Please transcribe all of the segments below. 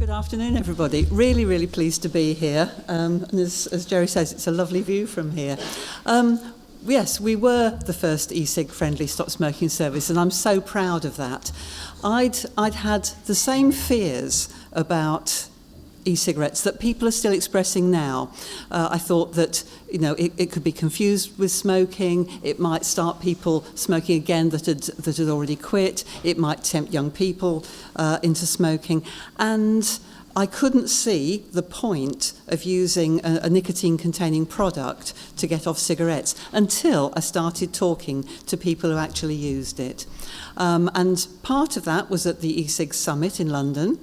Good afternoon, everybody. Really, really pleased to be here. And as Jerry says, it's a lovely view from here. Yes, we were the first e-cig friendly stop smoking service, and I'm so proud of that. I'd had the same fears about e-cigarettes that people are still expressing now. I thought that it could be confused with smoking. It might start people smoking again that had already quit. It might tempt young people into smoking, and I couldn't see the point of using a nicotine-containing product to get off cigarettes until I started talking to people who actually used it. And part of that was at the e-cig summit in London.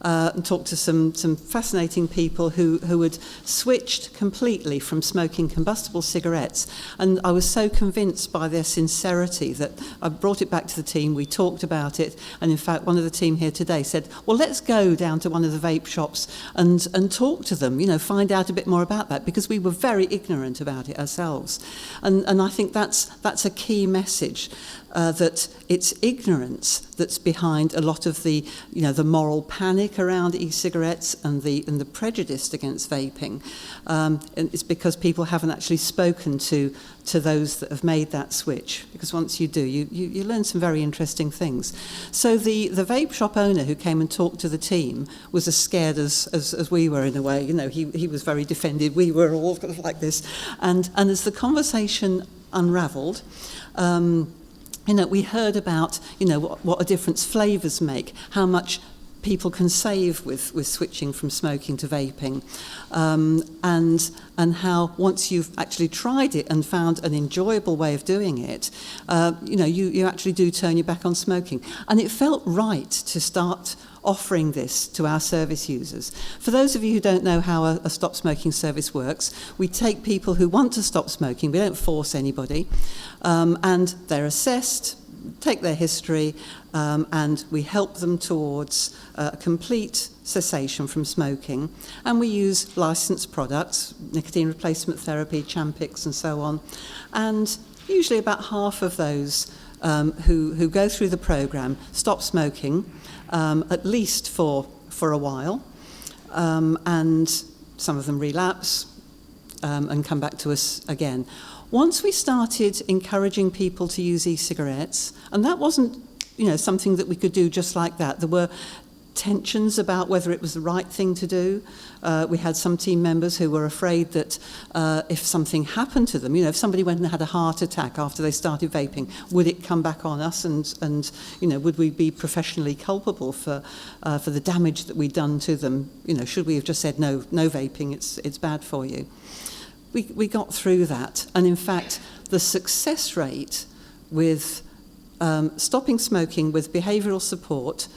And talked to some fascinating people who had switched completely from smoking combustible cigarettes. And I was so convinced by their sincerity that I brought it back to the team, we talked about it, and in fact one of the team here today said, well, let's go down to one of the vape shops and talk to them, find out a bit more about that, because we were very ignorant about it ourselves. And I think that's a key message. That it's ignorance that's behind a lot of the moral panic around e-cigarettes and the prejudice against vaping. And it's because people haven't actually spoken to those that have made that switch. Because once you do, you learn some very interesting things. So the vape shop owner who came and talked to the team was as scared as we were in a way. He was very defended. We were all kind of like this. And as the conversation unravelled, we heard about, what a difference flavours make, how much people can save with switching from smoking to vaping, and how once you've actually tried it and found an enjoyable way of doing it, you actually do turn your back on smoking. And it felt right to start offering this to our service users. For those of you who don't know how a stop smoking service works, we take people who want to stop smoking, we don't force anybody, and they're assessed, take their history, and we help them towards complete cessation from smoking. And we use licensed products, nicotine replacement therapy, Champix and so on. And usually about half of those who go through the programme stop smoking, at least for a while, and some of them relapse and come back to us again. Once we started encouraging people to use e-cigarettes, and that wasn't something that we could do just like that. There were tensions about whether it was the right thing to do. We had some team members who were afraid that if something happened to them, if somebody went and had a heart attack after they started vaping, would it come back on us, and would we be professionally culpable for the damage that we'd done to them? Should we have just said no vaping, it's bad for you? We got through that, and in fact the success rate with stopping smoking with behavioural support,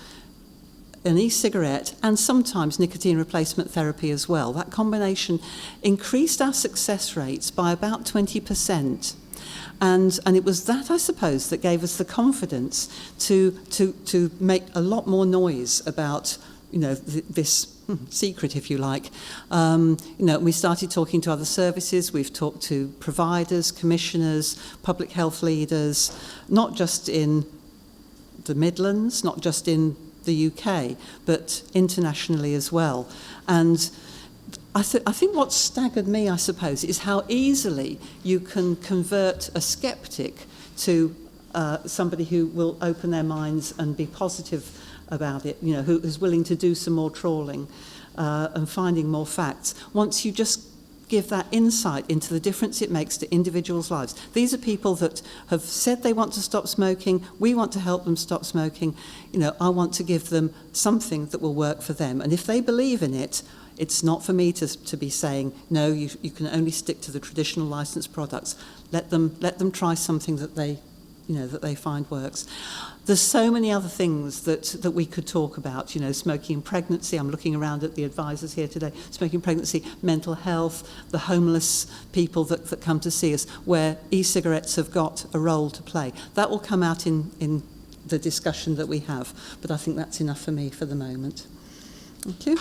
an e-cigarette, and sometimes nicotine replacement therapy as well, that combination increased our success rates by about 20%. And it was that, I suppose, that gave us the confidence to make a lot more noise about this secret, if you like. We started talking to other services. We've talked to providers, commissioners, public health leaders, not just in the Midlands, not just in the UK, but internationally as well. And I think what staggered me, I suppose, is how easily you can convert a skeptic to somebody who will open their minds and be positive about it, who is willing to do some more trawling and finding more facts. Once you just give that insight into the difference it makes to individuals' lives. These are people that have said they want to stop smoking. We want to help them stop smoking. I want to give them something that will work for them. And if they believe in it, it's not for me to be saying, no, you can only stick to the traditional licensed products. Let them try something that they find works. There's so many other things that we could talk about, smoking in pregnancy. I'm looking around at the advisors here today. Smoking in pregnancy, mental health, the homeless people that come to see us, where e-cigarettes have got a role to play. That will come out in the discussion that we have, but I think that's enough for me for the moment. Thank you.